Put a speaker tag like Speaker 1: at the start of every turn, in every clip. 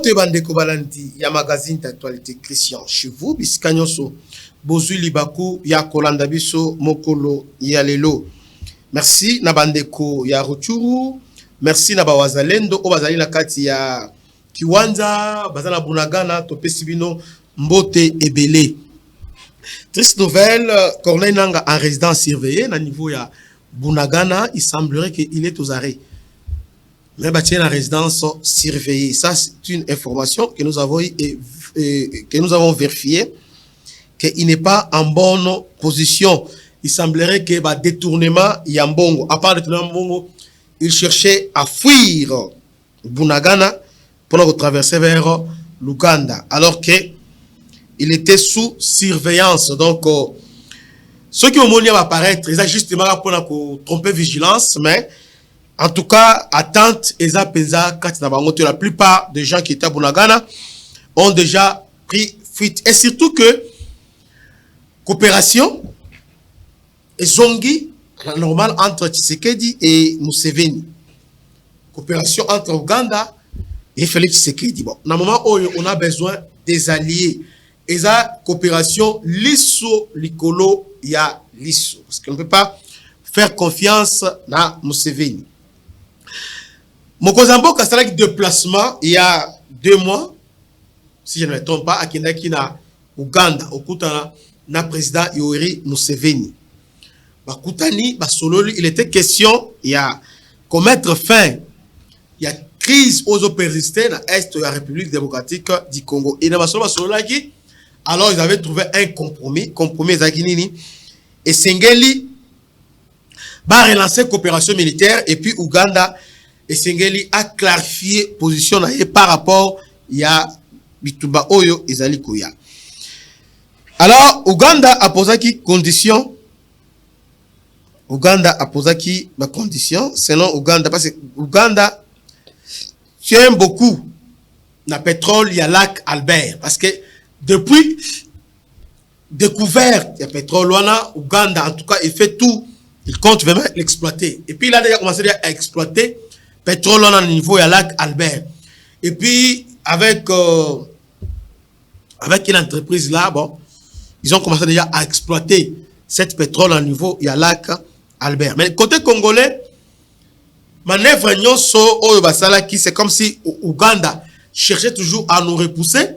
Speaker 1: te bandeko balandi ya magazine d'actualité Christian chez vous biskanyoso bozui libaku ya kolanda biso mokolo ya lelo. Merci na bandeko ya Ruchuru, merci na bawazalendo o bazali na kati ya Kiwanja bazana Bunagana topesi bino mbote ebele. Triste nouvelle, Corneille Nanga en résidence surveillée na niveau ya Bunagana, il semblerait qu'il est aux arrêts. Mais bâtir la résidence surveillée, ça c'est une information que nous avons que nous avons vérifié qu'il n'est pas en bonne position. Il semblerait que bah détournement Yambongo, à part détournement Yambongo, il cherchait à fuir Bunagana pour traverser vers l'Ouganda, alors que il était sous surveillance. Donc ceux qui ont monté à apparaître, ils ont justement pour tromper vigilance, mais en tout cas, attente, la plupart des gens qui étaient à Bunagana ont déjà pris fuite. Et surtout que coopération et Zongi, la normale entre Tshisekedi et Museveni. Coopération entre Ouganda et Félix Tshisekedi. Bon, dans le moment où on a besoin des alliés, et ça, coopération, lisso, licolo, il y a lisso. Parce qu'on ne peut pas faire confiance à Museveni. Mokozambo Kastalaki déplacement il y a 2 mois, si je ne me trompe pas, à Kendaki na Ouganda, au Koutana, na président Yoweri Museveni. Bakoutani, Basololi, il était question, il y a qu'on mettre fin, il y a crise aux eaux persistantes dans l'Est de la République démocratique du Congo. Et dans Basololi, alors ils avaient trouvé un compromis Zaginini, et Sengeli va relancer coopération militaire, et puis Ouganda, et Sengeli a clarifié position par rapport à Bituba Oyo et Zalikoya. Alors, Ouganda a posé qui condition? Ouganda a posé qui ma condition? Selon Ouganda, parce que Ouganda tient beaucoup le pétrole, il y a lac Albert. Parce que depuis découverte, il y a pétrole, Ouganda, en tout cas, il fait tout. Il compte vraiment l'exploiter. Et puis, il a déjà commencé à exploiter pétrole à niveau à lac Albert. Et puis, avec une entreprise là, bon, ils ont commencé déjà à exploiter cette pétrole à niveau à lac Albert. Mais côté congolais, manœuvre nyonso oyo basala qui c'est comme si Ouganda cherchait toujours à nous repousser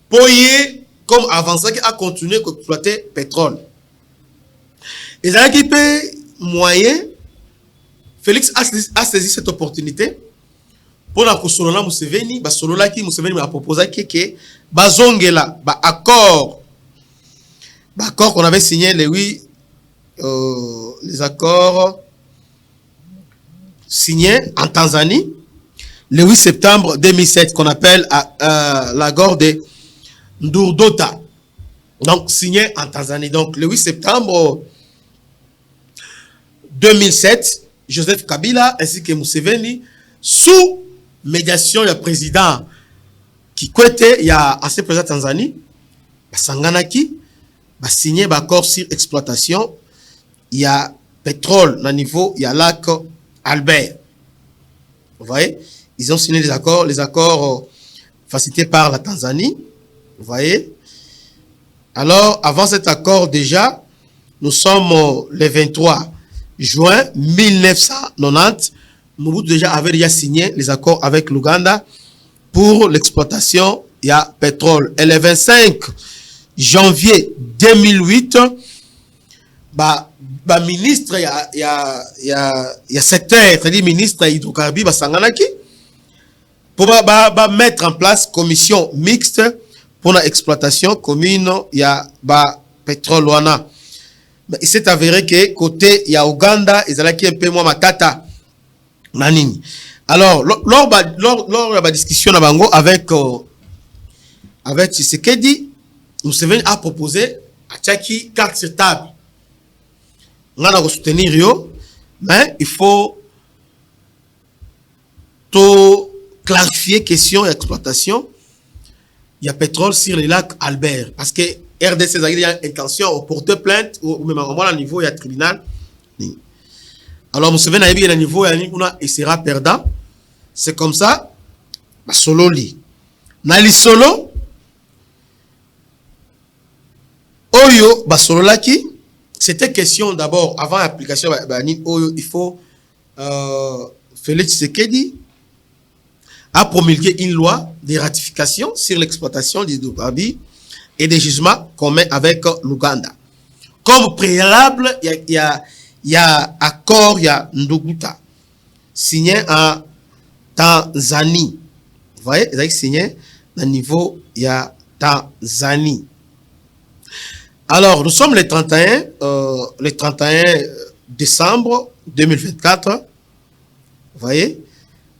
Speaker 1: pour y comme avancer à continuer à exploiter pétrole. Et ça qui peut moyen Félix a saisi cette opportunité pour la Solola Museveni, Solola qui Museveni m'a proposé que bazongela accord qu'on avait signé les accords signés en Tanzanie le 8 septembre 2007 qu'on appelle l'accord de Ndurdota. Donc signé en Tanzanie. Donc le 8 septembre 2007, Joseph Kabila ainsi que Museveni, sous médiation du président Kikwete, il y a ancien président Tanzanie, Sanganaki, signé un accord sur exploitation, il y a pétrole au niveau, il y a lac Albert. Vous voyez, ils ont signé les accords facilités par la Tanzanie. Vous voyez. Alors, avant cet accord déjà, nous sommes le 23 juin 1990, Mobutu avait déjà signé les accords avec l'Ouganda pour l'exploitation de pétrole. Et le 25 janvier 2008, ministre il y a secteur, c'est-à-dire ministre hydrocarbures Sanganaki, pour mettre en place commission mixte pour l'exploitation commune il y a pétrole wana. Il s'est avéré que côté il y a Ouganda, ils allaient un peu moins matata nanini. Alors lors de la discussion avec Tshisekedi, Museveni a proposé à Tchaki carte sur table. On a soutenir yo, mais il faut tout clarifier question d'exploitation. Il y a pétrole sur le lac Albert parce que RDC a intention de porter plainte ou même à niveau, il y a tribunal. Alors, Museveni a dit à niveau, il sera perdant. C'est comme ça, Sololi. Nalisolo, Oyo, Basololaki, c'était question d'abord, avant l'application, il faut Félix Tshisekedi a promulgué une loi de ratification sur l'exploitation des hydrocarbures et des gisements communs avec l'Ouganda. Comme préalable, il y a accord, il y a Ndoguta, signé en Tanzanie. Vous voyez, ils ont signé au niveau, il y a Tanzanie. Alors, nous sommes le 31 décembre 2024. Vous voyez,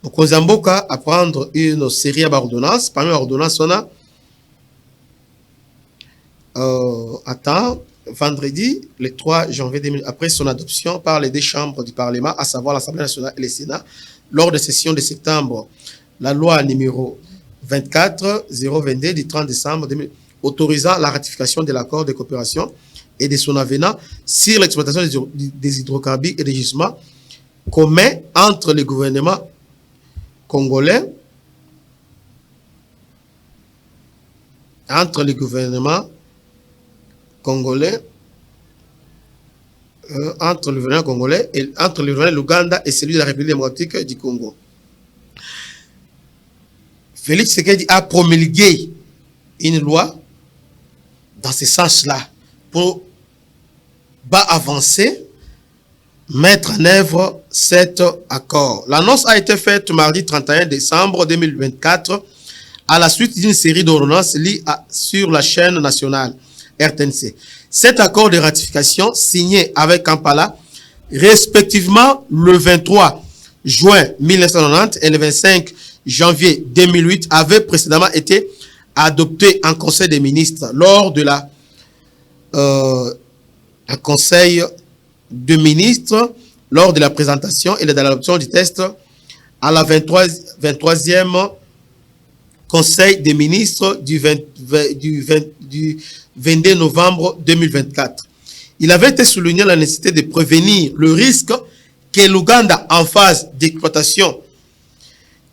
Speaker 1: donc nous avons à prendre une série d'ordonnances. Parmi les ordonnances, on a vendredi, le 3 janvier 2000, après son adoption par les deux chambres du Parlement, à savoir l'Assemblée nationale et le Sénat, lors de session de septembre, la loi numéro 24-022 du 30 décembre 2000, autorisant la ratification de l'accord de coopération et de son avenant sur l'exploitation des hydrocarbures et des gisements communs entre le gouvernement congolais, entre le gouvernement congolais et entre le gouvernement de l'Ouganda et celui de la République démocratique du Congo. Félix Tshisekedi a promulgué une loi dans ce sens-là pour avancer, mettre en œuvre cet accord. L'annonce a été faite mardi 31 décembre 2024 à la suite d'une série d'ordonnances liées sur la chaîne nationale RTNC. Cet accord de ratification signé avec Kampala, respectivement le 23 juin 1990 et le 25 janvier 2008, avait précédemment été adopté en Conseil des ministres lors de la Conseil des ministres lors de la présentation et de l'adoption du texte à la 23e Conseil des ministres du 22 novembre 2024. Il avait été souligné la nécessité de prévenir le risque que l'Ouganda, en phase d'exploitation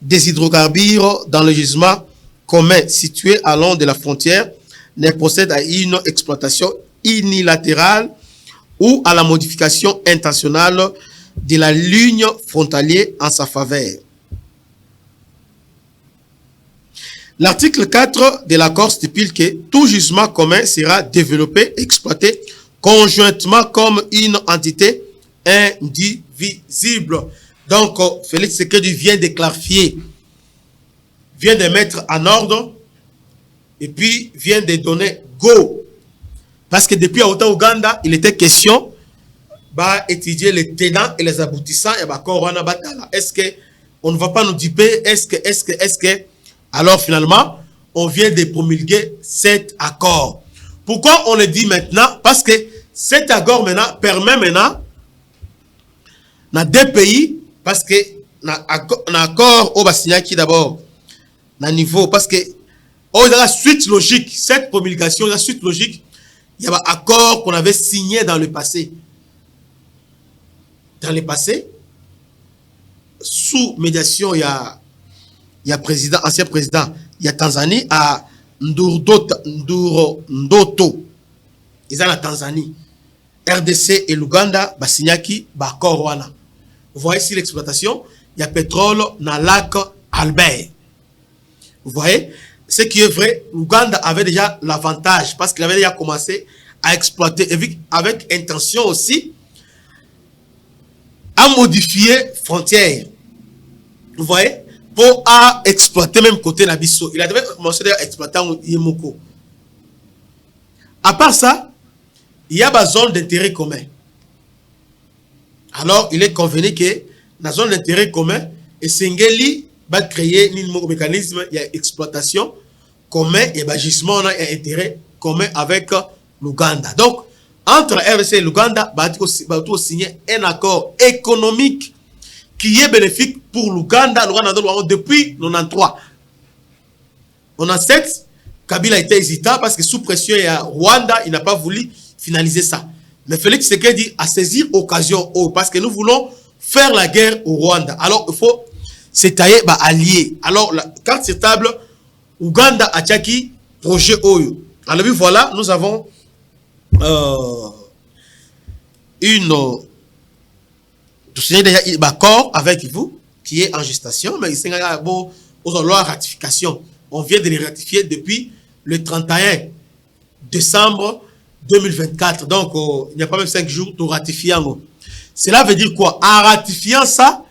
Speaker 1: des hydrocarbures dans le gisement commun situé à long de la frontière, ne procède à une exploitation unilatérale ou à la modification intentionnelle de la ligne frontalière en sa faveur. L'article 4 de l'accord stipule que tout gisement commun sera développé et exploité conjointement comme une entité indivisible. Donc, Félix Tshisekedi vient de clarifier, vient de mettre en ordre et puis vient de donner go. Parce que depuis Ouganda, il était question d'étudier les tenants et les aboutissants et est-ce qu'on ne va pas nous duper? Est-ce que alors finalement, on vient de promulguer cet accord. Pourquoi on le dit maintenant? Parce que cet accord maintenant permet maintenant dans deux pays, parce que un accord au Bassignaki d'abord, dans niveau, parce que dans la suite logique, cette promulgation, la suite logique, il y a un accord qu'on avait signé dans le passé. Dans le passé, sous médiation, il y a président, ancien président, il y a Tanzanie à Ndoto. Ils sont en Tanzanie. RDC et l'Ouganda, Bassignaki, Bakorwana. Vous voyez ici l'exploitation, il y a pétrole dans le lac Albert. Vous voyez, ce qui est vrai, l'Ouganda avait déjà l'avantage parce qu'il avait déjà commencé à exploiter avec intention aussi à modifier frontières. Vous voyez, pour exploiter même côté Nabiso. Il a commencé à exploiter Yemoko. À part ça, il y a une zone d'intérêt commun. Alors, il est convenu que dans la zone d'intérêt commun, et Sengeli va créer un mécanisme, il y a exploitation commun et gisement, il y a intérêt commun avec l'Ouganda. Donc, entre RDC et l'Ouganda, il va signer un accord économique qui est bénéfique pour l'Ouganda depuis 1993. En 1997, Kabila était hésitant parce que sous pression, il y a Rwanda, il n'a pas voulu finaliser ça. Mais Félix Tshisekedi a saisi l'occasion parce que nous voulons faire la guerre au Rwanda. Alors, il faut s'étailler allié. Alors, la carte sur table, Ouganda Achaki, projet Oyo. Alors voilà, nous avons une accord avec vous qui est en gestation, mais il y a bon loi ratification. On vient de les ratifier depuis le 31 décembre 2024. Donc, il n'y a pas même 5 jours pour ratifier. Cela veut dire quoi? En ratifiant ça,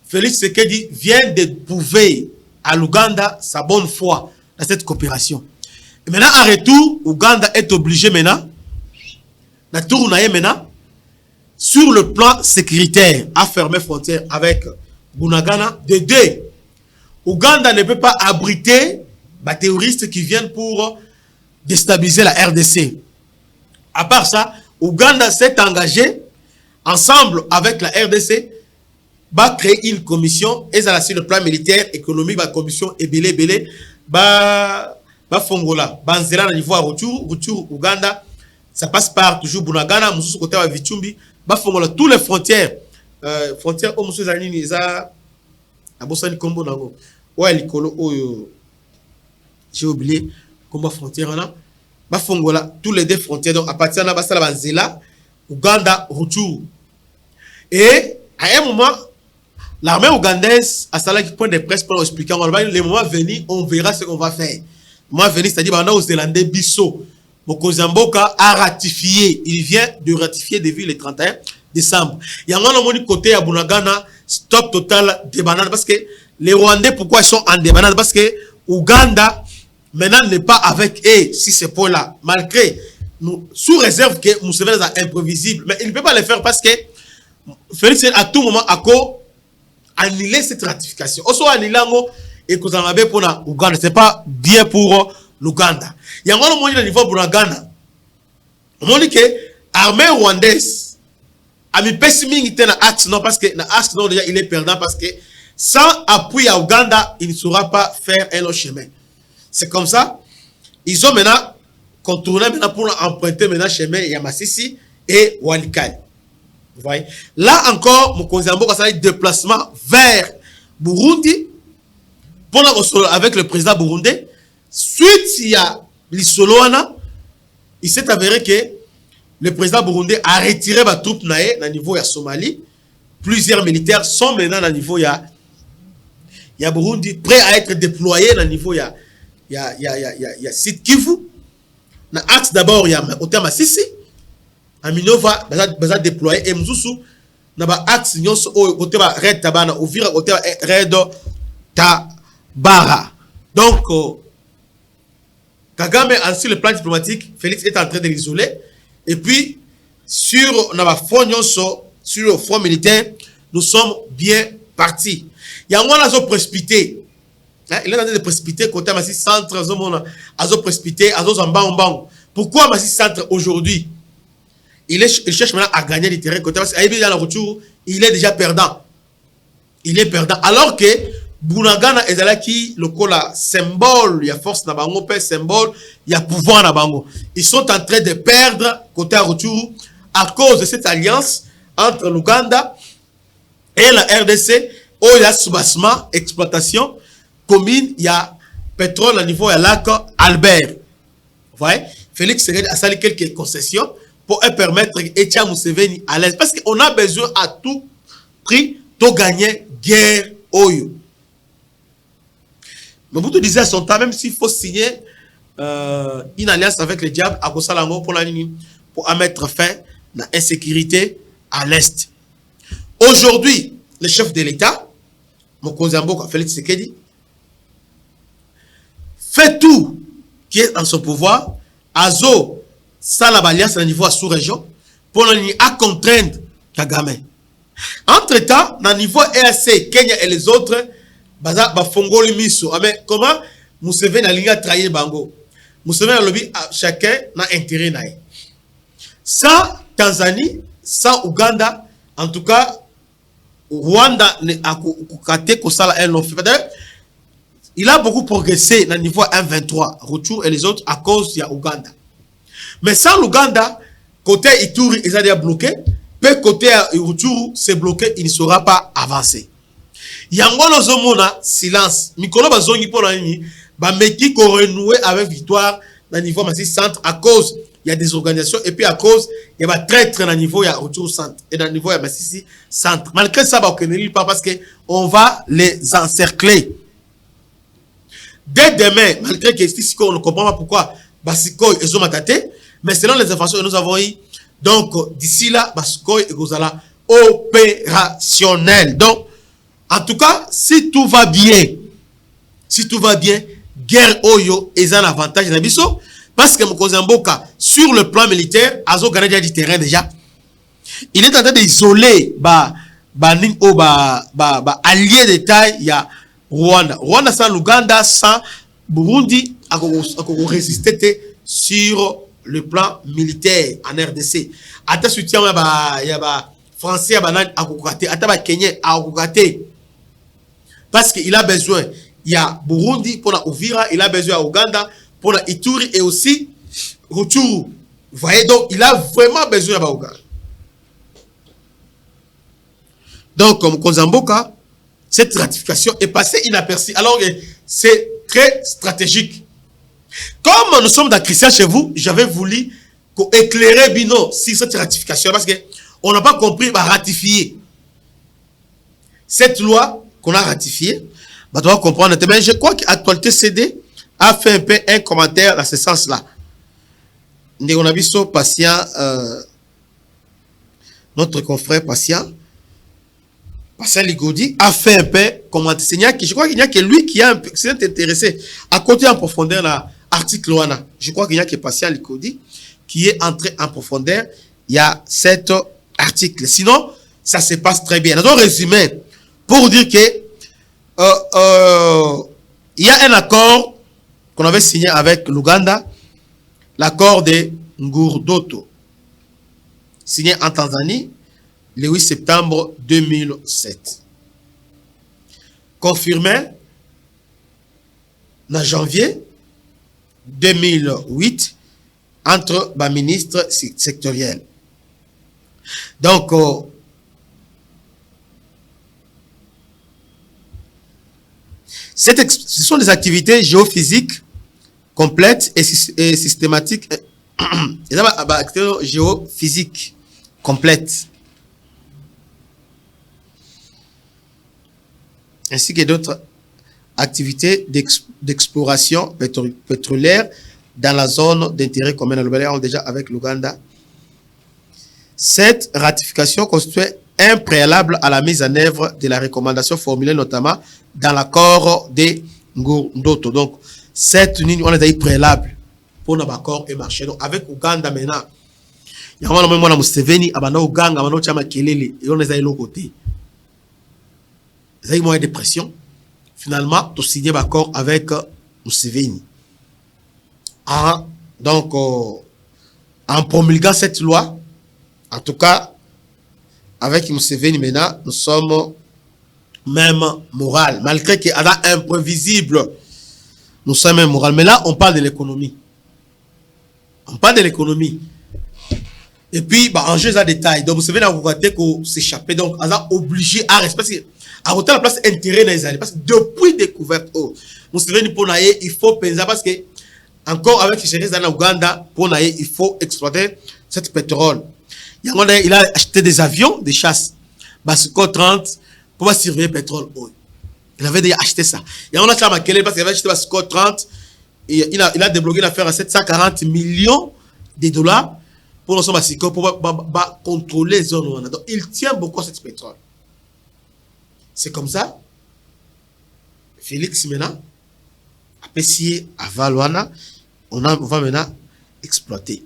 Speaker 1: Félix Tshisekedi vient de prouver à l'Ouganda sa bonne foi dans cette coopération. Et maintenant, en retour, l'Ouganda est obligé maintenant, sur le plan sécuritaire, à fermer frontières avec Bunagana. De deux, l'Ouganda ne peut pas abriter les terroristes qui viennent pour déstabiliser la RDC. À part ça, l'Ouganda s'est engagé ensemble avec la RDC va créer une commission et ça sur le plan militaire, économique, la commission ebele ba fongola banzela na niveau à retour Ouganda, ça passe par toujours Bunagana, mususu côté wa Vichumbi, ba fongola tous les frontières au mususu za nini za abosani kombo nango ouais likolo oyo j'ai oublié combat frontière là ba fongola tous les deux frontières. Donc à partir de là basala banzela Ouganda retour. Et à un moment l'armée ougandaise a salé point de presse pour expliquer les moments venus on verra ce qu'on va faire. Le moment venu, c'est-à-dire pendant aux Zélandais Bissot Mokozamboka a ratifié, il vient de ratifier depuis le 31 décembre. Il y a un côté à Bunagana stop total des bananes parce que les Rwandais pourquoi ils sont en débandade parce que Ouganda maintenant n'est pas avec eux si c'est pour là malgré nous sous réserve que Museveni est imprévisible, mais il ne peut pas le faire parce que Félix à tout moment à quoi annuler cette ratification. Aussi annuler et que vous en avez pour l'Ouganda, c'est pas bien pour l'Ouganda. Il y a un moment au niveau de l'Ouganda, on dit que l'armée rwandaise a mis pessiming dans l'axe non parce que l'axe non déjà il est perdant parce que sans appui à Ouganda il ne saura pas faire un autre chemin. C'est comme ça. Ils ont maintenant contourné maintenant pour emprunter maintenant chemin Yamasisi et Walikale. Vous voyez? Là encore, Mokonzambo a un déplacement vers Burundi pour avec le président burundais. Suite il y a l'Isoloana, il s'est avéré que le président burundais a retiré ses troupes au niveau de Somalie. Plusieurs militaires sont maintenant au niveau de Burundi, prêts à être déployés au niveau de Sud Kivu. Dans l'axe d'abord, il y a Otamasisi. Aminova baza déployer et mzusu na ba axe nyonso o côté ba red tabana ovira côté red tabara. Donc Kagame sur le plan diplomatique, Félix est en train de l'isoler et puis sur na ba front nyonso sur le front militaire, nous sommes bien partis. Il y a un azo précipité. Il est en train de précipiter côté Massi centre azo précipité azo zambang. Pourquoi Massi centre aujourd'hui? Il cherche maintenant à gagner du terrain côté parce qu'il dans le retour, il est déjà perdant. Il est perdant. Alors que Bunagana est là qui le symbole, il y a force na bango, symbole, il y a pouvoir na bango. Ils sont en train de perdre côté retour à cause de cette alliance entre l'Ouganda et la RDC où il y a soubassement, exploitation, commune, il y a pétrole au niveau de lac Albert. Vous voyez? Félix Tshisekedi a sali quelques concessions pour permettre Etienne Museveni à l'aise. Parce qu'on a besoin à tout prix de gagner guerre Oyo. Mais vous te disiez à son temps, même s'il faut signer une alliance avec le diable à Gosalango pour mettre fin à l'insécurité à l'Est. Aujourd'hui, le chef de l'État, Mokonzambo Félix Tshisekedi, fait tout qui est en son pouvoir, Azo, ça la alliance au niveau sous-région pour contraindre Kagame. Entre-temps, dans le niveau EAC, Kenya et les autres, Bafongoli Miso. Mais comment Museveni a trahi Bango? Museveni a lobby chacun n'a intérêt. Sans Tanzanie, sans Ouganda, en tout cas, Rwanda a kate kosala un long. Il a beaucoup progressé dans le niveau 1-23, retour et les autres à cause de Ouganda. Mais sans l'Ouganda, côté Ituri, ils ont déjà bloqué. Peu côté Rutshuru, c'est bloqué, il ne sera pas avancé. Yango Zomona, silence. Mikolo Bazongi pour la ligne, Bameki qu'on renouer avec victoire dans le niveau Masisi centre à cause il y a des organisations et puis à cause il y a très très dans le niveau il y a autour centre et dans le niveau il y a Masisi centre. Malgré ça on ne pas parce que on va les encercler. Dès demain, malgré que ici on ne comprend pas pourquoi Basiko et Zomatate, mais selon les informations que nous avons eues, donc d'ici là Basiko et Gozala opérationnel. Donc en tout cas, si tout va bien, guerre Oyo est un avantage de Nabiso parce que Mokozamboka, sur le plan militaire, Azo gagné déjà du terrain déjà. Il est en train d'isoler allié de taille, il y a Rwanda. Rwanda sans l'Ouganda, sans Burundi, a résister sur le plan militaire en RDC. Ata soutien, il y a Français, Ata Kenya, parce qu'il a besoin. Il y a Burundi pour la Uvira, il a besoin à Ouganda pour la Ituri et aussi Rutshuru. Vous voyez, donc il a vraiment besoin à Ouganda. Donc, comme Kozamboka, cette ratification est passée inaperçue. Alors que c'est très stratégique. Comme nous sommes dans Christian chez vous, j'avais voulu éclairer Bino sur cette ratification parce qu'on n'a pas compris à ratifier. Cette loi qu'on a ratifiée, on doit comprendre. Mais je crois qu'Actualité CD a fait un peu un commentaire dans ce sens-là. On a vu son patient, notre confrère patient Ligodi, a fait un peu commentaire. Je crois qu'il n'y a que lui qui s'est intéressé à côté en profondeur dans l'article Wana. Je crois qu'il n'y a que patient Ligodi qui est entré en profondeur. Il y a cet article. Sinon, ça se passe très bien. Dans un résumé, pour dire que il y a un accord qu'on avait signé avec l'Ouganda, l'accord de Ngurdoto, signé en Tanzanie le 8 septembre 2007. Confirmé en janvier 2008 entre les ministres sectoriels. Donc, ce sont des activités géophysiques complètes et systématiques. Géophysiques complètes. Ainsi que d'autres activités d'exploration pétrolière dans la zone d'intérêt commun. Nous avons déjà avec l'Ouganda. Cette ratification constitue un préalable à la mise en œuvre de la recommandation formulée notamment dans l'accord de Ngurdoto. Donc, cette ligne, on a dit préalable pour notre accord et marché. Donc, avec Ouganda maintenant, il y a un moment où Museveni, Abana Ouganda, Abana Chama Kelele, et on est à l'autre côté. Ils ont eu moins de pression. Finalement, tu signé l'accord avec Museveni. Donc, en promulguant cette loi, en tout cas, avec Museveni maintenant, nous sommes même moral. Malgré qu'il y a imprévisible, nous sommes même moral. Mais là, on parle de l'économie. On parle de l'économie. Et puis, en jeu, à détail. Donc, Museveni a regretté qu'on s'échappait. Donc, on a obligé à respecter. À retourner la place intérêt dans les années. Parce que depuis découverte, Museveni pour naïe, il faut penser parce que encore avec les chéris dans l'Ouganda, pour naïe, il faut exploiter cette pétrole. Il a acheté des avions de chasse. Basco 30 pour surveiller le pétrole. Il avait déjà acheté ça. Et on a fait parce qu'il avait acheté Basco 30. Et il a débloqué l'affaire à 740 millions de dollars pour nos Basco pour contrôler les zones. Donc il tient beaucoup à ce pétrole. C'est comme ça. Félix maintenant a essayé à Valwana. On va maintenant exploiter.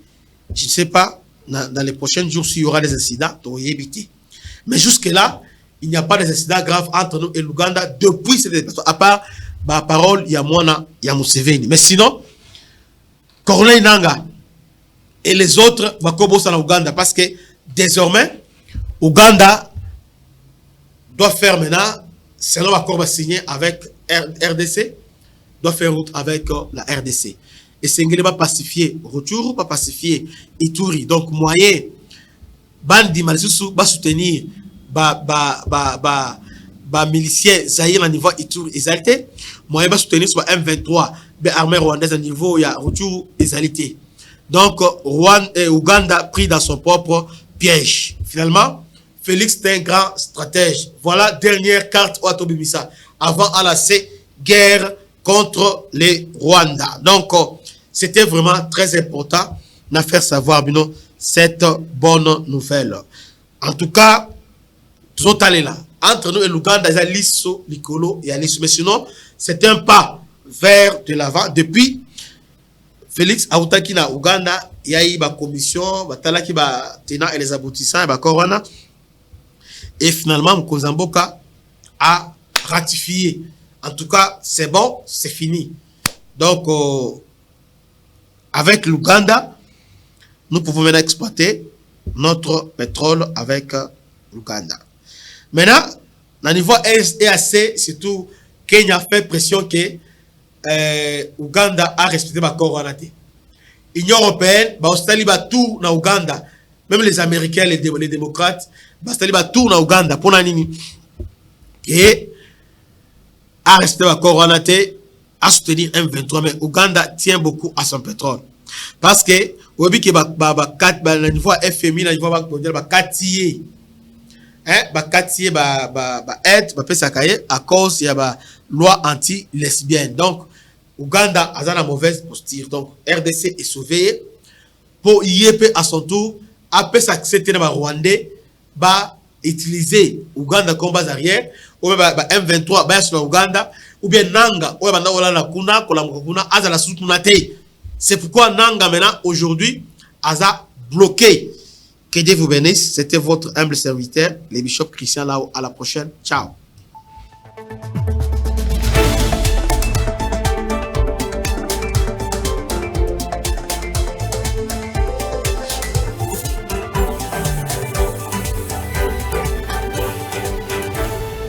Speaker 1: Je ne sais pas dans les prochains jours s'il y aura des incidents, mais jusque-là, il n'y a pas d'incidents graves entre nous et l'Ouganda depuis cette déplacement. À part ma parole, il y a Mwana, il y a Museveni. Mais sinon, Corneille Nanga et les autres vont commencer en Ouganda parce que désormais, Ouganda doit faire maintenant, selon l'accord signé avec RDC, doit faire route avec la RDC. Et c'est ne pas pacifier Rutshuru, pas pacifier Ituri. Donc, moyen, Bandi Malisusu va soutenir ba miliciens Zaïre à niveau Ituri exalté moyen ba soutenir sur M23 ba armée rwandaise à niveau ya Rutshuru exalté. Donc Rwanda et Ouganda pris dans son propre piège. Finalement Félix est un grand stratège. Voilà dernière carte au Atobimisa avant à la guerre contre les Rwanda. Donc c'était vraiment très important de faire savoir cette bonne nouvelle. En tout cas, tout allé là. Entre nous et l'Ouganda, il y a l'Isso, l'Ikolo et l'Isso. Mais sinon, c'est un pas vers de l'avant. Depuis Félix Aoutaki na Ouganda, il y a eu une commission, qui va tenir les aboutissants, et finalement, Mkozamboka a ratifié. En tout cas, c'est bon, c'est fini. Donc, avec l'Ouganda, nous pouvons maintenant exploiter notre pétrole avec l'Ouganda. Maintenant, au niveau EAC, surtout, Kenya fait pression que Ouganda a respecté ma coronité. L'Union européenne, Australie va tout dans Ouganda. Même les Américains, les démocrates, Australie va tout dans Ouganda. Pour nani et a respecté ma coronité, à soutenir M23, mais Ouganda tient beaucoup à son pétrole. Parce que, au niveau FMI, au niveau mondial, à cause de la loi anti-lesbienne. Donc, Ouganda a une mauvaise posture. Donc, RDC est sauvé. Pour IEP à son tour, après s'accepter dans le Rwandais, utiliser Ouganda comme base arrière, ou bien M23, sur Ouganda, ou bien Nanga, ou bien c'est pourquoi Nanga maintenant, aujourd'hui, a bloqué. Que Dieu vous bénisse. C'était votre humble serviteur, le bishop Christian Lao. À la prochaine. Ciao.